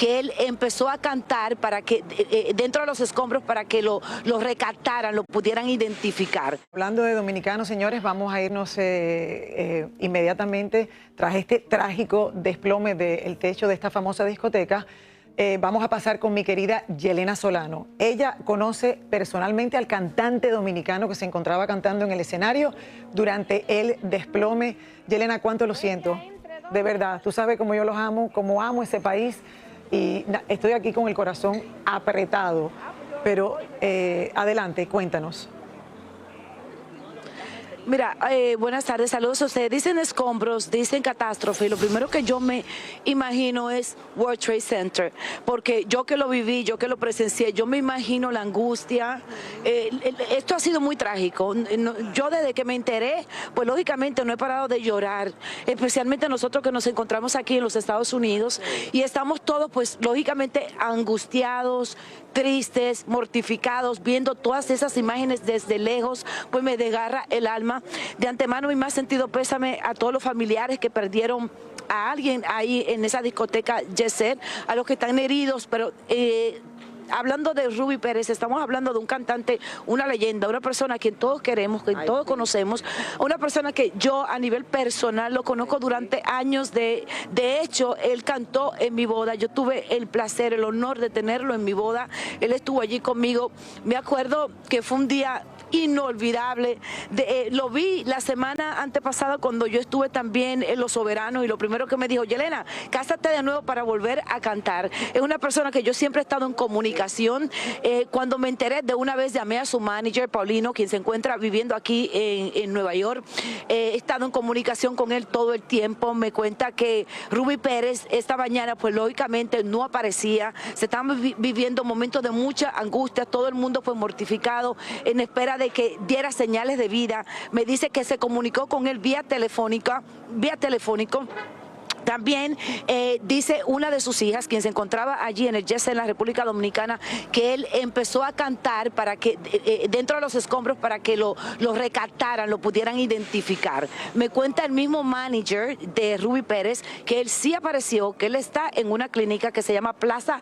que él empezó a cantar para que dentro de los escombros para que lo recataran, lo pudieran identificar. Hablando de dominicanos, señores, vamos a irnos inmediatamente tras este trágico desplome del techo de esta famosa discoteca. Vamos a pasar con mi querida Yelena Solano. Ella conoce personalmente al cantante dominicano que se encontraba cantando en el escenario durante el desplome. Yelena, cuánto lo siento. De verdad, tú sabes cómo yo los amo, cómo amo ese país y estoy aquí con el corazón apretado. Pero adelante, cuéntanos. Mira, buenas tardes, saludos a ustedes. Dicen escombros, dicen catástrofe, y lo primero que yo me imagino es World Trade Center, porque yo que lo viví, yo que lo presencié, yo me imagino la angustia. Esto ha sido muy trágico. Yo desde que me enteré, pues lógicamente no he parado de llorar, especialmente nosotros que nos encontramos aquí en los Estados Unidos, y estamos todos, pues lógicamente angustiados, tristes, mortificados, viendo todas esas imágenes desde lejos, pues me desgarra el alma. De antemano, mi más sentido pésame a todos los familiares que perdieron a alguien ahí en esa discoteca Jet Set, a los que están heridos, pero hablando de Ruby Pérez, estamos hablando de un cantante, una leyenda, una persona a quien todos queremos, que todos conocemos, una persona que yo a nivel personal lo conozco durante años. De hecho, él cantó en mi boda, yo tuve el placer, el honor de tenerlo en mi boda, él estuvo allí conmigo. Me acuerdo que fue un día inolvidable. Lo vi la semana antepasada cuando yo estuve también en Los Soberanos, y lo primero que me dijo: Yelena, cásate de nuevo para volver a cantar. Es una persona que yo siempre he estado en comunicación. Cuando me enteré, de una vez llamé a su manager, Paulino, quien se encuentra viviendo aquí en Nueva York. He estado en comunicación con él todo el tiempo. Me cuenta que Ruby Pérez esta mañana, pues lógicamente no aparecía. Se estaban viviendo momentos de mucha angustia, todo el mundo fue mortificado en espera de que diera señales de vida. Me dice que se comunicó con él vía telefónico. También dice una de sus hijas, quien se encontraba allí en el Jet Set en la República Dominicana, que él empezó a cantar para que dentro de los escombros para que lo recataran, lo pudieran identificar. Me cuenta el mismo manager de Ruby Pérez que él sí apareció, que él está en una clínica que se llama Plaza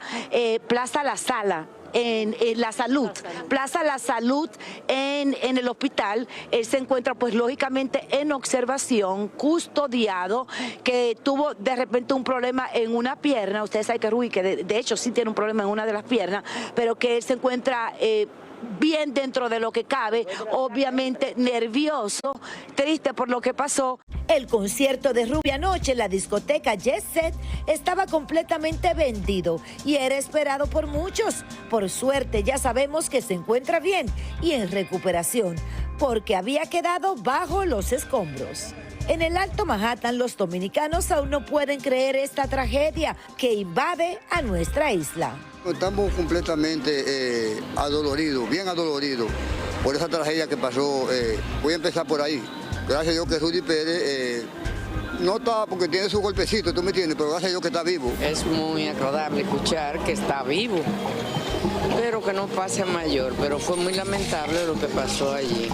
La Sala. En La Salud, Plaza La Salud en el hospital. Él se encuentra pues lógicamente en observación, custodiado, que tuvo de repente un problema en una pierna. Ustedes saben que Ruby, que de hecho sí tiene un problema en una de las piernas, pero que él se encuentra bien dentro de lo que cabe, obviamente nervioso, triste por lo que pasó. El concierto de Ruby anoche en la discoteca Jet Set estaba completamente vendido y era esperado por muchos. Por suerte ya sabemos que se encuentra bien y en recuperación, porque había quedado bajo los escombros. En el Alto Manhattan, los dominicanos aún no pueden creer esta tragedia que invade a nuestra isla. Estamos completamente adoloridos, bien adoloridos por esa tragedia que pasó. Voy a empezar por ahí. Gracias a Dios que Ruby Pérez no está, porque tiene su golpecito, tú me entiendes, pero gracias a Dios que está vivo. Es muy agradable escuchar que está vivo, pero que no pase a mayor. Pero fue muy lamentable lo que pasó allí,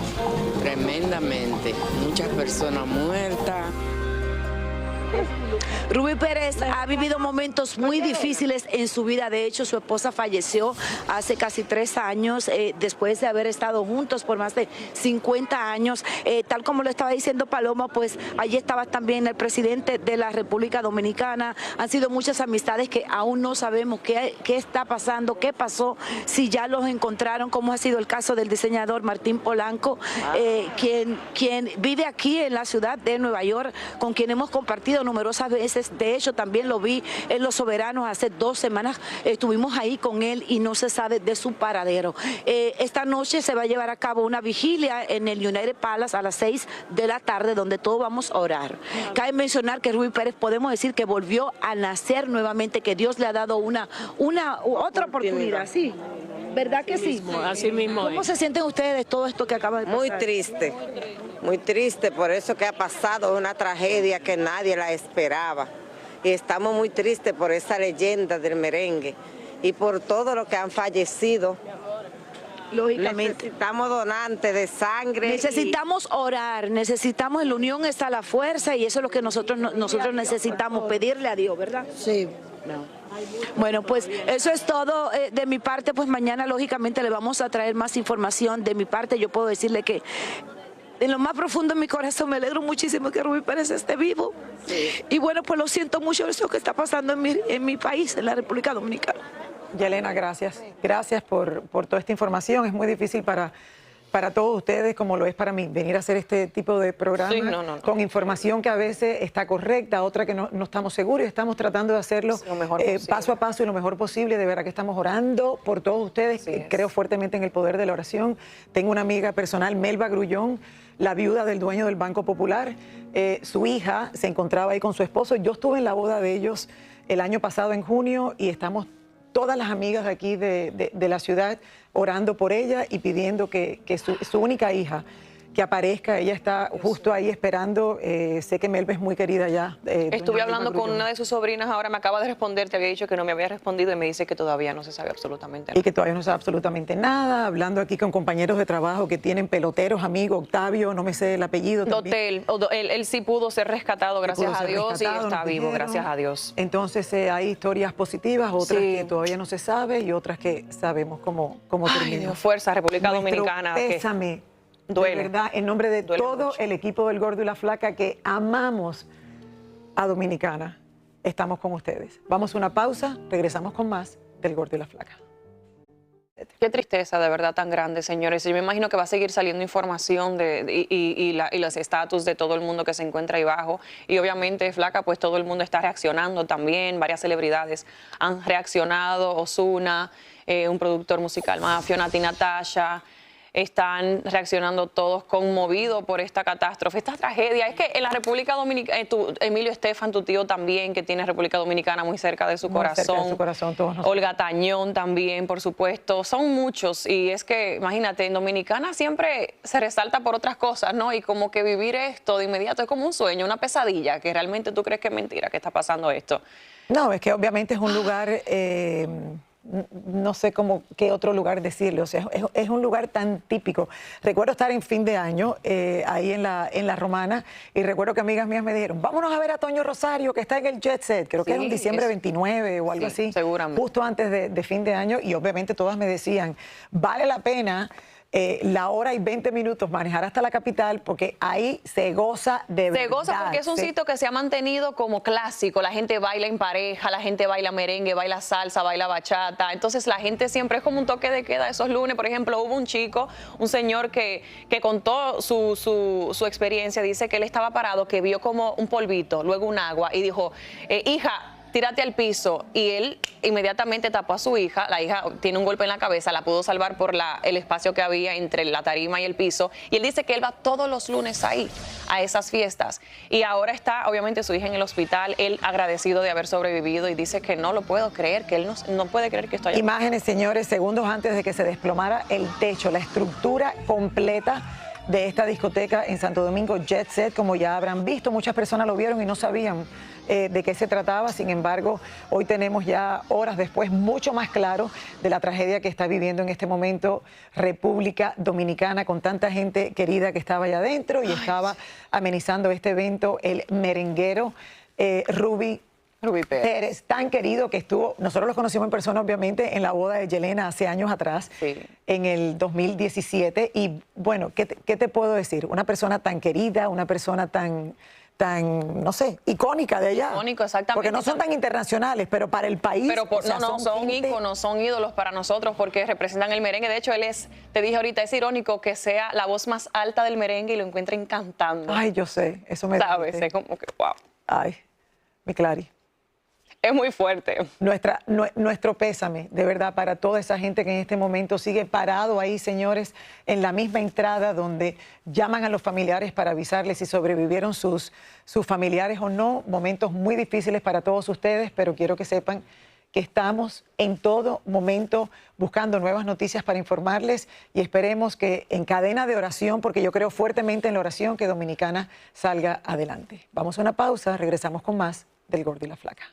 tremendamente. Muchas personas muertas. Ruby Pérez ha vivido momentos muy difíciles en su vida. De hecho, su esposa falleció hace casi 3 años, después de haber estado juntos por más de 50 años. Tal como lo estaba diciendo Paloma, pues allí estaba también el presidente de la República Dominicana. Han sido muchas amistades que aún no sabemos qué está pasando, qué pasó, si ya los encontraron, como ha sido el caso del diseñador Martín Polanco, quien vive aquí en la ciudad de Nueva York, con quien hemos compartido numerosas veces. De hecho, también lo vi en Los Soberanos hace 2 semanas. Estuvimos ahí con él y no se sabe de su paradero. Esta noche se va a llevar a cabo una vigilia en el United Palace a las 6 de la tarde, donde todos vamos a orar. Cabe mencionar que Ruby Pérez, podemos decir que volvió a nacer nuevamente, que Dios le ha dado otra oportunidad. Sí, ¿verdad que sí? Así mismo. ¿Cómo se sienten ustedes de todo esto que acaba de pasar? Muy triste por eso que ha pasado, una tragedia que nadie la esperaba. Y estamos muy tristes por esa leyenda del merengue y por todo lo que han fallecido. Lógicamente. Necesitamos donantes de sangre. Necesitamos orar, necesitamos, en la unión está la fuerza, y eso es lo que nosotros necesitamos, pedirle a Dios, ¿verdad? Sí, No. Bueno, pues eso es todo de mi parte. Pues mañana lógicamente le vamos a traer más información. De mi parte yo puedo decirle que en lo más profundo de mi corazón me alegro muchísimo que Rubí Pérez esté vivo. Sí. Y bueno, pues lo siento mucho eso que está pasando en mi país, en la República Dominicana. Yelena, gracias. Gracias por toda esta información. Es muy difícil para todos ustedes, como lo es para mí, venir a hacer este tipo de programa con información que a veces está correcta, otra que no estamos seguros, y estamos tratando de hacerlo paso a paso y lo mejor posible. De verdad que estamos orando por todos ustedes. Creo fuertemente en el poder de la oración. Tengo una amiga personal, Melba Grullón, la viuda del dueño del Banco Popular. Su hija se encontraba ahí con su esposo. Yo estuve en la boda de ellos el año pasado en junio y estamos todas las amigas de aquí de la ciudad orando por ella y pidiendo que su única hija que aparezca. Ella está justo ahí esperando. Sé que Melba es muy querida ya. Estuve hablando con una de sus sobrinas ahora, me acaba de responder, te había dicho que no me había respondido y me dice que todavía no se sabe absolutamente nada. Y que todavía no sabe absolutamente nada. Hablando aquí con compañeros de trabajo que tienen peloteros, amigos, Octavio, no me sé el apellido. Él sí pudo ser rescatado, gracias a Dios, y está vivo, gracias a Dios. Entonces hay historias positivas, otras que todavía no se sabe y otras que sabemos cómo terminan. Fuerza, República Dominicana. Pésame. Duele. De verdad, en nombre de todo mucho. el equipo del Gordo y la Flaca que amamos a Dominicana, estamos con ustedes. Vamos a una pausa, regresamos con más del Gordo y la Flaca. Qué tristeza, de verdad, tan grande, señores. Yo me imagino que va a seguir saliendo información y los estatus de todo el mundo que se encuentra ahí abajo. Y obviamente, Flaca, pues todo el mundo está reaccionando también. Varias celebridades han reaccionado. Ozuna, un productor musical, Mafio, Nati Natasha. Están reaccionando todos conmovidos por esta catástrofe, esta tragedia. Es que en la República Dominicana, Emilio Estefan, tu tío también, que tiene República Dominicana muy cerca de su corazón. Cerca de su corazón, todos nosotros. Olga Tañón también, por supuesto. Son muchos. Y es que, imagínate, en Dominicana siempre se resalta por otras cosas, ¿no? Y como que vivir esto de inmediato es como un sueño, una pesadilla, que realmente tú crees que es mentira que está pasando esto. No, es que obviamente es un lugar... no sé qué otro lugar decirle, o sea, es un lugar tan típico. Recuerdo estar en fin de año ahí en la Romana y recuerdo que amigas mías me dijeron, vámonos a ver a Toño Rosario que está en el Jet Set, creo que era en diciembre 29 o algo así, seguramente. Justo antes de fin de año, y obviamente todas me decían, vale la pena la hora y 20 minutos manejar hasta la capital porque ahí se goza de verdad. Se goza porque es un sitio que se ha mantenido como clásico. La gente baila en pareja, la gente baila merengue, baila salsa, baila bachata. Entonces la gente siempre es como un toque de queda esos lunes. Por ejemplo, hubo un chico, un señor que contó su experiencia. Dice que él estaba parado, que vio como un polvito, luego un agua y dijo, hija, tírate al piso, y él inmediatamente tapó a su hija. La hija tiene un golpe en la cabeza, la pudo salvar por el espacio que había entre la tarima y el piso, y él dice que él va todos los lunes ahí, a esas fiestas, y ahora está obviamente su hija en el hospital, él agradecido de haber sobrevivido, y dice que no lo puedo creer, que él no puede creer que estoy aquí. Imágenes, señores, segundos antes de que se desplomara el techo, la estructura completa de esta discoteca en Santo Domingo, Jet Set, como ya habrán visto, muchas personas lo vieron y no sabían de qué se trataba. Sin embargo, hoy tenemos ya horas después mucho más claro de la tragedia que está viviendo en este momento República Dominicana, con tanta gente querida que estaba allá adentro y estaba amenizando este evento el merenguero Rubí Pérez, tan querido que estuvo, nosotros lo conocimos en persona obviamente en la boda de Yelena hace años atrás, en el 2017, y bueno, ¿qué te puedo decir? Una persona tan querida, una persona tan, no sé, icónica de allá. Icónico, exactamente. Porque no son tan internacionales, pero para el país. Pero son íconos, son ídolos para nosotros porque representan el merengue. De hecho, él es, te dije ahorita, es irónico que sea la voz más alta del merengue y lo encuentren cantando. Ay, yo sé, eso me ¿sabes? Es como que, wow. Ay, mi Clary. Es muy fuerte. Nuestro pésame, de verdad, para toda esa gente que en este momento sigue parado ahí, señores, en la misma entrada donde llaman a los familiares para avisarles si sobrevivieron sus familiares o no. Momentos muy difíciles para todos ustedes, pero quiero que sepan que estamos en todo momento buscando nuevas noticias para informarles y esperemos que en cadena de oración, porque yo creo fuertemente en la oración, que Dominicana salga adelante. Vamos a una pausa, regresamos con más del Gordo y la Flaca.